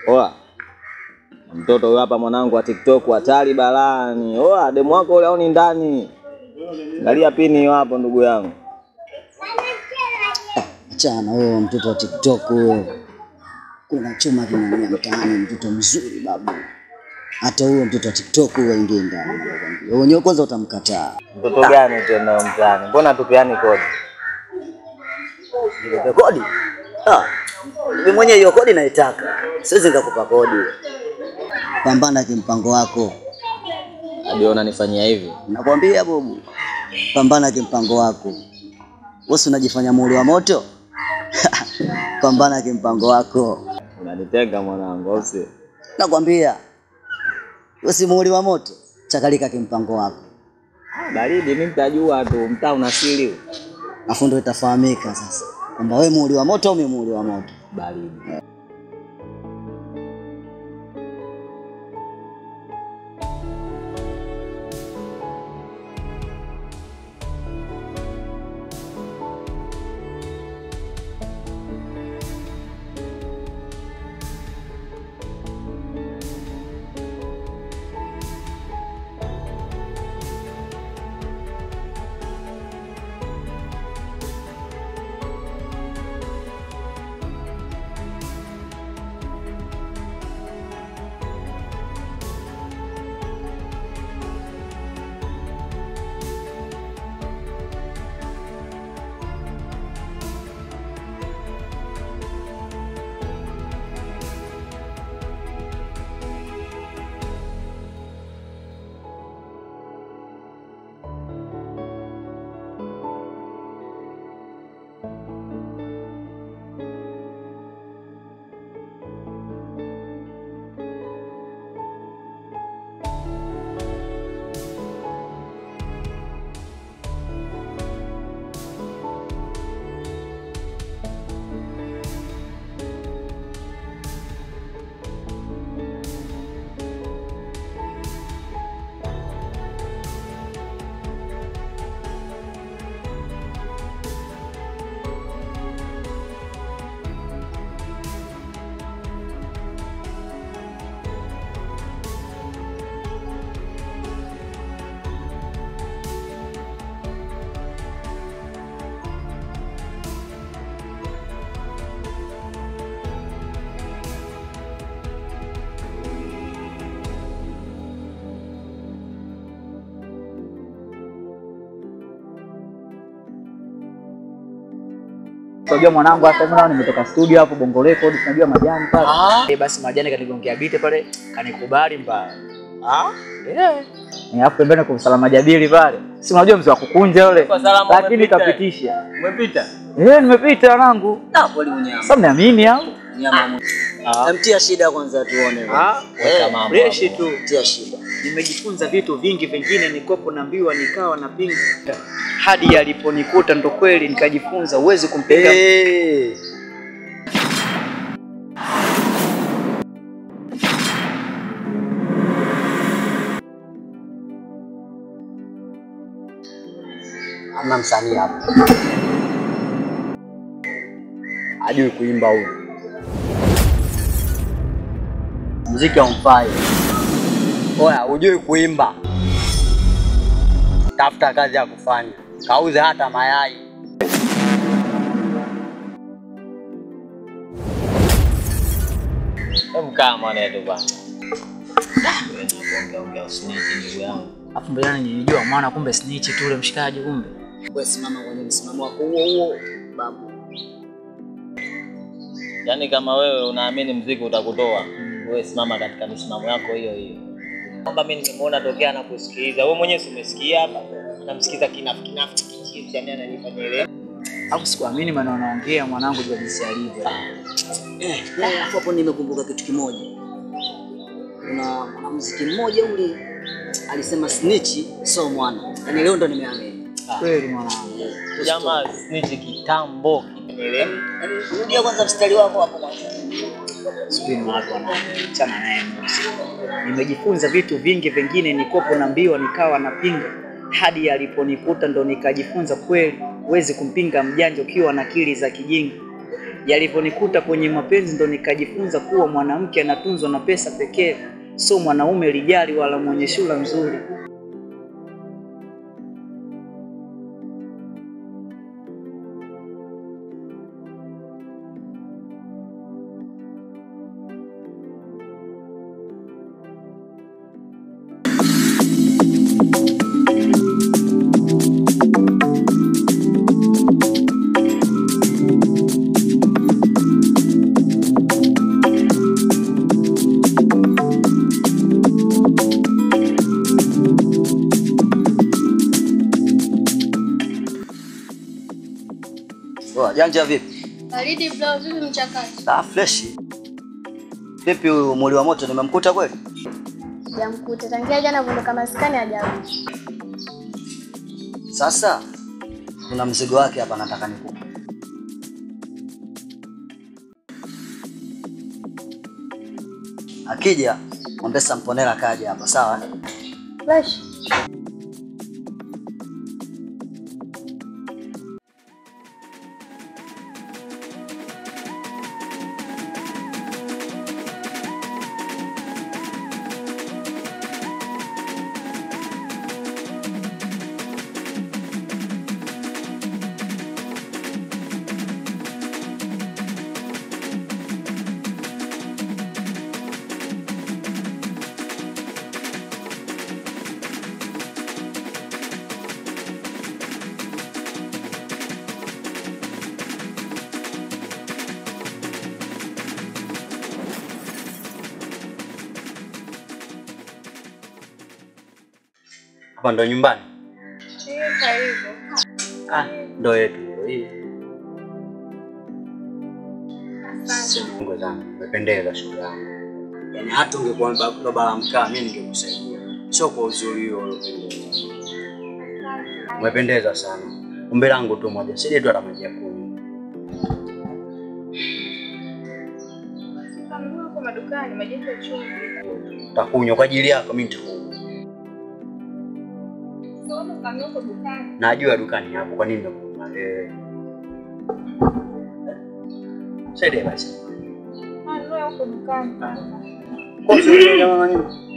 Oa. Mtoto huyu hapa mwanangu wa TikTok hatari balani. Oa, demu wako ule aoni ndani. Angalia pini hiyo hapo ndugu yangu. Achana wewe mtoto wa TikTok huyo. Kuna chuma kinania mtaani, mtoto mzuri babu. Hata huyo mtoto wa TikTok huyo aingie ndani nakwambia. Wewe nyo kwanza utamkataa. Mtoto gani tena mtaani? Mbona tupeani kodi? Nikupe kodi? Mimi mwenyewe hiyo kodi naitaka. Siwezi nikakupa kodi. Pambana kimpango wako. Hadi unanifanyia hivi? Nakwambia bobu. Pambana kimpango wako. Wewe unajifanya muuli wa moto? Pambana kimpango wako. Unanitenga mwanangu au si? Nakwambia. Wewe si muuli wa moto, chakalika kimpango wako. Baridi mimi nitajua tu, mtaa una siri. Afu ndio itafahamika sasa. Kwamba wewe muuli wa moto au mimi muuli wa moto. Baridi. Unajua mwanangu hata mimi nao nimetoka studio hapo Bongo Record, unajua Majani pale. Basi Majani kanigongea beat pale, kanikubali mbaya. Ni hapo pembeni kwa Salama Jabili pale. Si unajua mzee wa kukunja yule. Lakini kapitisha. Umepita? Nimepita wanangu. Kweli mnyama. Sasa mnaamini au? Nyama. Mtia shida kwanza tuone. Weka mambo. Fresh tu. Mtia shida. Nimejifunza vitu vingi, vingine nikopo naambiwa nikawa napinga. Hadi yaliponikuta ndo kweli nikajifunza uwezi kumpinga. Hamna msanii hapa. Hajui kuimba huyu. Muziki haumfai. Oya, hujui kuimba. Tafuta kazi ya kufanya. Kauze hata mayai. Mkaa mwanetu bwana. Ongea snitch ndugu yangu. Afu mbele nilijua maana kumbe snitch tu ule mshikaji kumbe. Wewe simama kwenye msimamo wako huo babu. Yaani kama wewe unaamini muziki utakutoa, wewe simama katika misimamo yako hiyo hiyo. Kwamba mimi nimemuona tokea na kusikiliza. Wewe mwenyewe umesikia hapa. Namsikiza kinafiki kichifu yani ananifanya ile. Hapo sikuamini maana unaongea mwanangu jua jinsi alivyo. Hapo nimekumbuka kitu kimoja. Kuna mwanamuziki mmoja ule alisema snitch so mwana. Yaani leo ndo nimeamini. Kweli mwanangu. Jamaa snitch kitambo kinielewa. Rudia kwanza mstari wako hapo mwanzo. Spin watu wanachana naye. Nimejifunza vitu vingi, vingine nikopo naambiwa nikawa napinga. Hadi aliponikuta ndo nikajifunza kweli huwezi kumpinga mjanja ukiwa na akili za kijinga. Yaliponikuta kwenye mapenzi ndo nikajifunza kuwa mwanamke anatunzwa na pesa pekee, sio mwanaume lijali wala mwenye sura nzuri. Janja vipi? Baridi bro, vipi mchakato? Fresh. Vipi mwili wa moto nimemkuta kweli? Sijamkuta. Tangia jana kuondoka maskani hajarudi. Sasa kuna mzigo wake hapa nataka nikupe. Akija, mwambie Samponela kaja hapa, sawa? Fresh. Hapa ndo nyumbani? Karibu. Ndo yetu hii. Mungu zangu, umependeza shughuli yangu. Yaani hata ungekuwa baba la mkaa mimi ningekusaidia. Sio kwa uzuri huo ulopendeza. Umependeza sana. Ombi langu tu moja, sije tu hata maji ya kunywa. Kanunua kwa madukani maji ya chumvi. Takunywa kwa ajili yako mimi nitakunywa. Kanunua kwa dukani. Najua dukani hapo, kwa nini ndio wewe? Sasa basi. Kanunua kwa dukani. Kwa sababu jamaa nini?